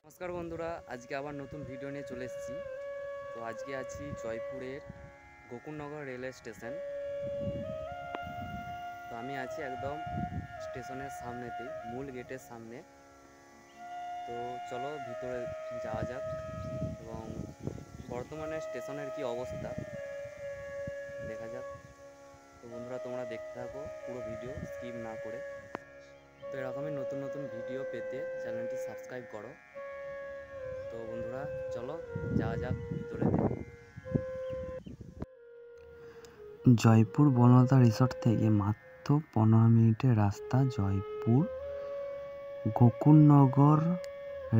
নমস্কার বন্ধুরা, আজকে আবার নতুন ভিডিও নিয়ে চলে এসেছি। তো আজকে আছি জয়পুরের গোকুলনগর রেলওয়ে স্টেশন। তো আমি আছি একদম স্টেশনের সামনেতেই, মূল গেটের সামনে। তো চলো ভিতরে যাওয়া যাক এবং বর্তমানে স্টেশনের কি অবস্থা দেখা যাক। তো বন্ধুরা, তোমরা দেখতে থাকো পুরো ভিডিও স্কিপ না করে। তো এরকমই নতুন নতুন ভিডিও পেতে চ্যানেলটি সাবস্ক্রাইব করো। তো বন্ধুরা চলো যাওয়া যাক ভিতরেতে। জয়পুর বনলতা রিসর্ট থেকে মাত্র 15 মিনিটের রাস্তা জয়পুর গোকুলনগর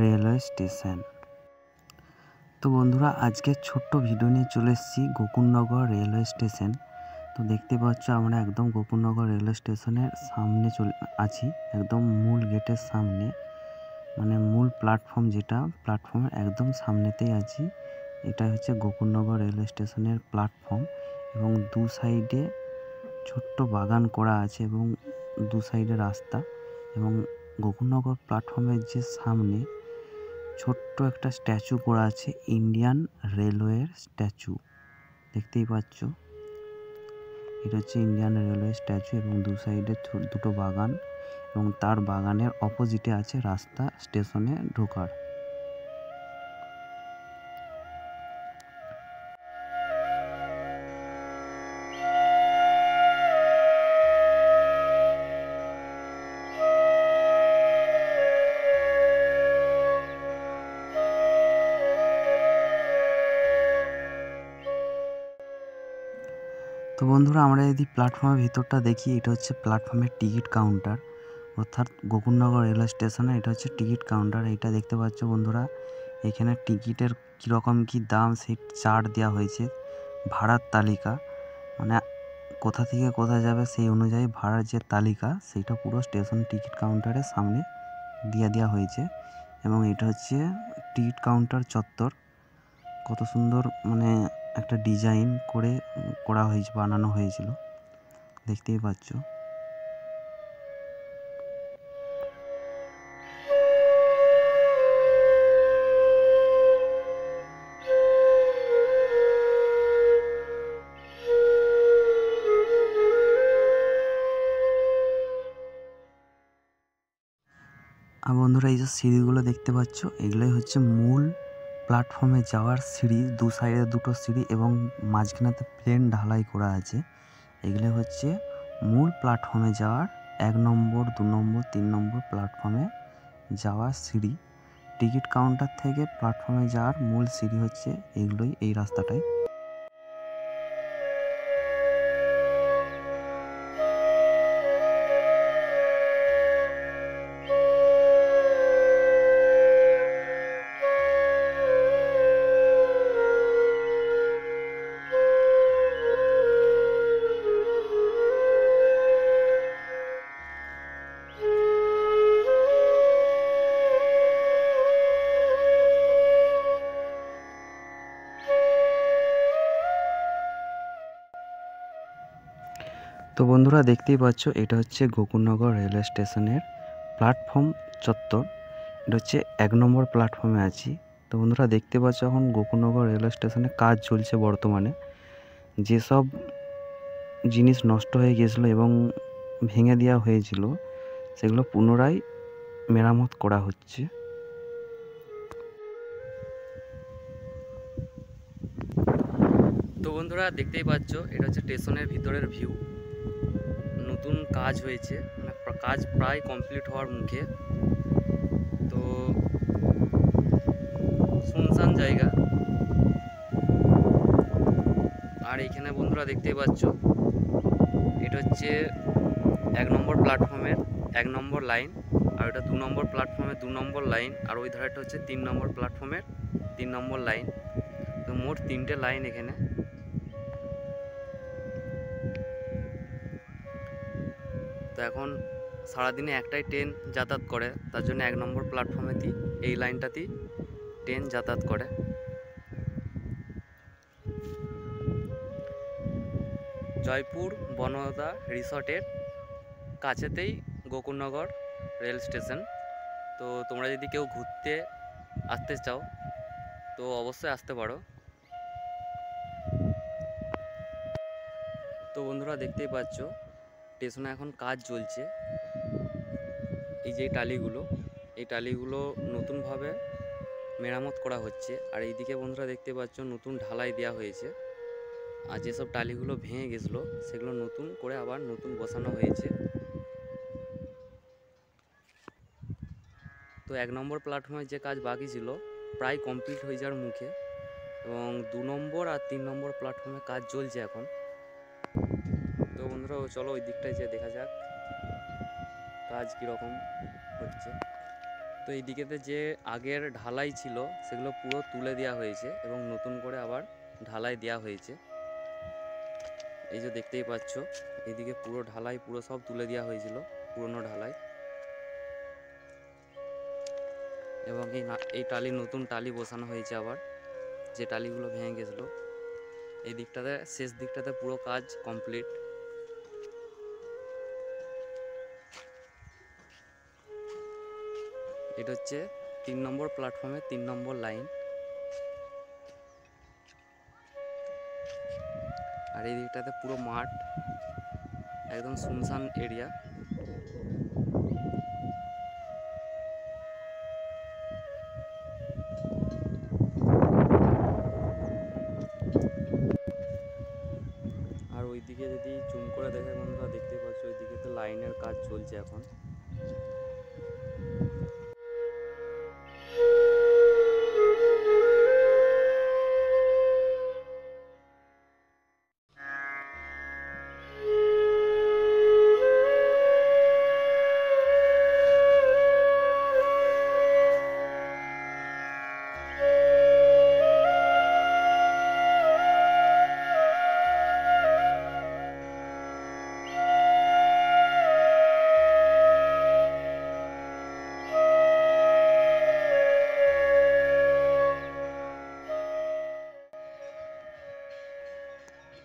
রেলওয়ে স্টেশন। তো বন্ধুরা, আজকে ছোট্ট ভিডিও নিয়ে চলে এসেছি গোকুলনগর রেলওয়ে স্টেশন। তো দেখতে পাচ্ছ আমরা একদম গোকুলনগর রেলওয়ে স্টেশনের সামনে আছি, একদম মূল গেটের সামনে, মানে মূল প্ল্যাটফর্ম, যেটা প্ল্যাটফর্মের একদম সামনেতেই আছি। এটা হচ্ছে গোকুলনগর রেলওয়ে স্টেশনের প্ল্যাটফর্ম এবং দু সাইডে ছোট্ট বাগান করা আছে এবং দু সাইডে রাস্তা। এবং গোকুলনগর প্ল্যাটফর্মের যে সামনে ছোট্ট একটা স্ট্যাচু করা আছে, ইন্ডিয়ান রেলওয়ের স্ট্যাচু, দেখতেই পাচ্ছ। এটা হচ্ছে ইন্ডিয়ান রেলওয়ে স্ট্যাচু এবং দু সাইডে দুটো বাগান এবং তার বাগানের অপোজিটে আছে রাস্তা স্টেশনে ঢোকার। তো বন্ধুরা, আমরা যদি প্ল্যাটফর্মের ভিতরটা দেখি, এটা হচ্ছে প্ল্যাটফর্মের টিকিট কাউন্টার, অর্থাৎ গোকুলনগর রেলওয়ে স্টেশনে এটা হচ্ছে টিকিট কাউন্টার। এটা দেখতে পাচ্ছ বন্ধুরা, এখানে টিকিটের কীরকম কী দাম সেই চার্ট দেওয়া হয়েছে, ভাড়ার তালিকা, মানে কোথা থেকে কোথায় যাবে সেই অনুযায়ী ভাড়ার যে তালিকা, সেইটা পুরো স্টেশন টিকিট কাউন্টারের সামনে দিয়ে দেওয়া হয়েছে। এবং এটা হচ্ছে টিকিট কাউন্টার চত্বর, কত সুন্দর মানে একটা ডিজাইন করে বানানো হয়েছিল, দেখতেই পাচ্ছ। আর বন্ধুরা, এই যে সিঁড়িগুলো দেখতে পাচ্ছ, এগুলোই হচ্ছে মূল প্ল্যাটফর্মে যাওয়ার সিঁড়ি। দু সাইডে দুটো সিঁড়ি এবং মাঝখানেতে প্লেন ঢালাই করা আছে। এগুলো হচ্ছে মূল প্ল্যাটফর্মে যাওয়ার 1 নম্বর, 2 নম্বর, 3 নম্বর প্ল্যাটফর্মে যাওয়ার সিঁড়ি। টিকিট কাউন্টার থেকে প্ল্যাটফর্মে যাওয়ার মূল সিঁড়ি হচ্ছে এগুলোই, এই রাস্তাটাই। তো বন্ধুরা, দেখতেই পাচ্ছ, এটা হচ্ছে গোকুলনগর রেলওয়ে স্টেশনের প্ল্যাটফর্ম চত্বর। এটা হচ্ছে 1 নম্বর প্ল্যাটফর্মে আছি। তো বন্ধুরা, দেখতে পাচ্ছ এখন গোকুলনগর রেলওয়ে স্টেশনে কাজ চলছে বর্তমানে। যেসব জিনিস নষ্ট হয়ে গিয়েছিলো এবং ভেঙে দেওয়া হয়েছিল, সেগুলো পুনরায় মেরামত করা হচ্ছে। তো বন্ধুরা, দেখতেই পাচ্ছ, এটা হচ্ছে স্টেশনের ভিতরের ভিউ। নতুন কাজ হয়েছে, মানে কাজ প্রায় কমপ্লিট হওয়ার মুখে। তো শুনশান জায়গা। আর এইখানে বন্ধুরা দেখতেই পাচ্ছ, এটা হচ্ছে 1 নম্বর প্ল্যাটফর্মের 1 নম্বর লাইন, আর এটা 2 নম্বর প্ল্যাটফর্মের 2 নম্বর লাইন, আর ওই ধারেটা হচ্ছে 3 নম্বর প্ল্যাটফর্মের 3 নম্বর লাইন। তো মোট 3টে লাইন এখানে। তো এখন সারাদিনে একটাই ট্রেন যাতায়াত করে, তার জন্য 1 নম্বর প্ল্যাটফর্মেতেই এই লাইনটাতেই ট্রেন যাতায়াত করে। জয়পুর বনলতা রিসর্টের কাছেতেই গোকুলনগর রেল স্টেশন। তো তোমরা যদি কেউ ঘুরতে আসতে চাও তো অবশ্যই আসতে পারো। তো বন্ধুরা দেখতেই পাচ্ছ স্টেশনে এখন কাজ চলছে। এই যে এই টালিগুলো নতুনভাবে মেরামত করা হচ্ছে। আর এইদিকে বন্ধুরা দেখতে পাচ্ছ নতুন ঢালাই দেওয়া হয়েছে। আর যেসব টালিগুলো ভেঙে গেছিলো সেগুলো নতুন করে আবার নতুন বসানো হয়েছে। তো 1 নম্বর প্ল্যাটফর্মের যে কাজ বাকি ছিল প্রায় কমপ্লিট হয়ে যাওয়ার মুখে, এবং 2 নম্বর আর 3 নম্বর প্ল্যাটফর্মে কাজ চলছে এখন। তো বন্ধুরা চলো ওই দিকটায় যেয়ে দেখা যাক কাজ কীরকম হচ্ছে। তো এই দিকেতে যে আগের ঢালাই ছিল সেগুলো পুরো তুলে দেওয়া হয়েছে এবং নতুন করে আবার ঢালাই দেওয়া হয়েছে। এই যে দেখতেই পাচ্ছ এইদিকে পুরো ঢালাই পুরো সব তুলে দেওয়া হয়েছিল, পুরনো ঢালাই। এবং এই টালি নতুন টালি বসানো হয়েছে আবার, যে টালিগুলো ভেঙে গেছিলো। এই দিকটাতে শেষ দিকটাতে পুরো কাজ কমপ্লিট। এটা হচ্ছে 3 নম্বর প্ল্যাটফর্মে 3 নম্বর লাইন। আর এই দিকটাতে পুরো মাঠ, একদম শুনশান এরিয়া। আর ওইদিকে যদি জুম করে দেখে বন্ধুরা দেখতে পাচ্ছ ওইদিকে তো লাইনের কাজ চলছে এখন।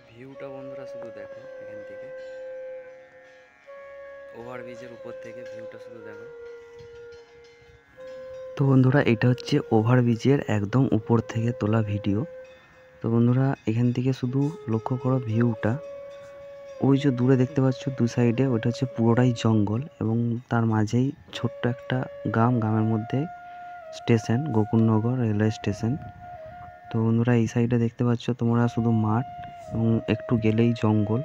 ভিউটা বন্ধুরা শুধু দেখো, এখান থেকে ওভারব্রিজের উপর থেকে ভিউটা শুধু দেখো। তো বন্ধুরা এটা হচ্ছে ওভারব্রিজের একদম উপর থেকে তোলা ভিডিও। তো বন্ধুরা এখান থেকে শুধু লক্ষ্য করো ভিউটা, ওই যে দূরে দেখতে পাচ্ছ দু সাইডে, ওটা হচ্ছে পুরোটাই জঙ্গল এবং তার মাঝেই ছোট্ট একটা গ্রামের মধ্যে স্টেশন, গোকুলনগর রেলওয়ে স্টেশন। তো বন্ধুরা এই সাইডে দেখতে পাচ্ছ তোমরা শুধু মাঠ এবং একটু গেলেই জঙ্গল,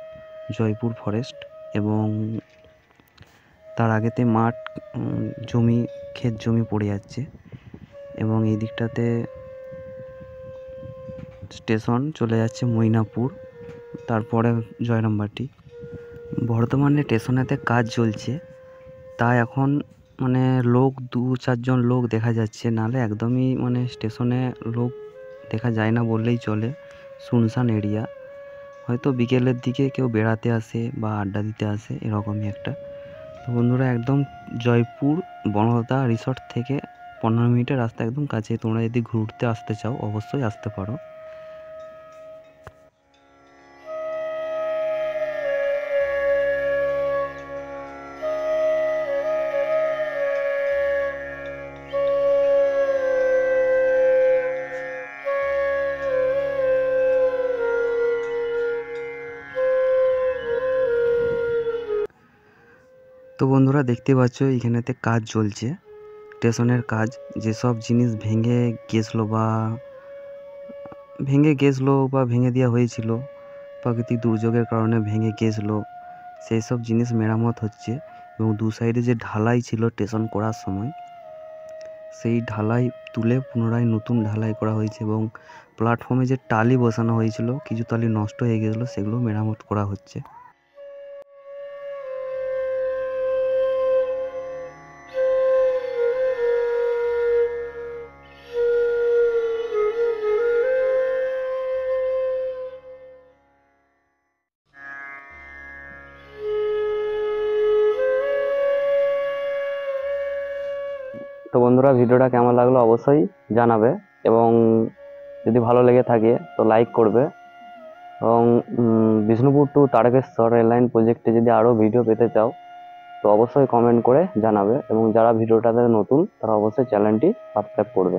জয়পুর ফরেস্ট, এবং তার আগেতে মাঠ, জমি, ক্ষেত জমি পড়ে যাচ্ছে। এবং এই দিকটাতে স্টেশন চলে যাচ্ছে মৈনাপুর, তারপরে জয়রামবাটি। বর্তমানে স্টেশনেতে কাজ চলছে, তাই এখন মানে লোক 2-4 জন লোক দেখা যাচ্ছে, নাহলে একদমই মানে স্টেশনে লোক দেখা যায় না বললেই চলে, শুনশান এরিয়া। হয়তো বিকেলের দিকে কেউ বেড়াতে আসে বা আড্ডা দিতে আসে, এরকমই একটা। তো বন্ধুরা একদম জয়পুর বনলতা রিসর্ট থেকে 15 মিনিটের রাস্তা একদম কাছে। তোমরা যদি ঘুরতে আসতে চাও অবশ্যই আসতে পারো। তো বন্ধুরা দেখতে পাচ্ছ এখানেতে কাজ চলছে, স্টেশনের কাজ। যেসব জিনিস ভেঙে গেছিলো বা ভেঙে দেওয়া হয়েছিল প্রাকৃতিক দুর্যোগের কারণে ভেঙে গেছিলো, সেই সব জিনিস মেরামত হচ্ছে। এবং দু সাইডে যে ঢালাই ছিল স্টেশন করার সময়, সেই ঢালাই তুলে পুনরায় নতুন ঢালাই করা হয়েছে। এবং প্ল্যাটফর্মে যে টালি বসানো হয়েছিল, কিছু টালি নষ্ট হয়ে গেছিলো, সেগুলো মেরামত করা হচ্ছে। তো বন্ধুরা ভিডিওটা কেমন লাগলো অবশ্যই জানাবে, এবং যদি ভালো লেগে থাকে তো লাইক করবে। এবং বিষ্ণুপুর টু তারকেশ্বর রেললাইন প্রজেক্টে যদি আরও ভিডিও পেতে চাও তো অবশ্যই কমেন্ট করে জানাবে, এবং যারা ভিডিওটাতে নতুন তারা অবশ্যই চ্যানেলটি সাবস্ক্রাইব করবে।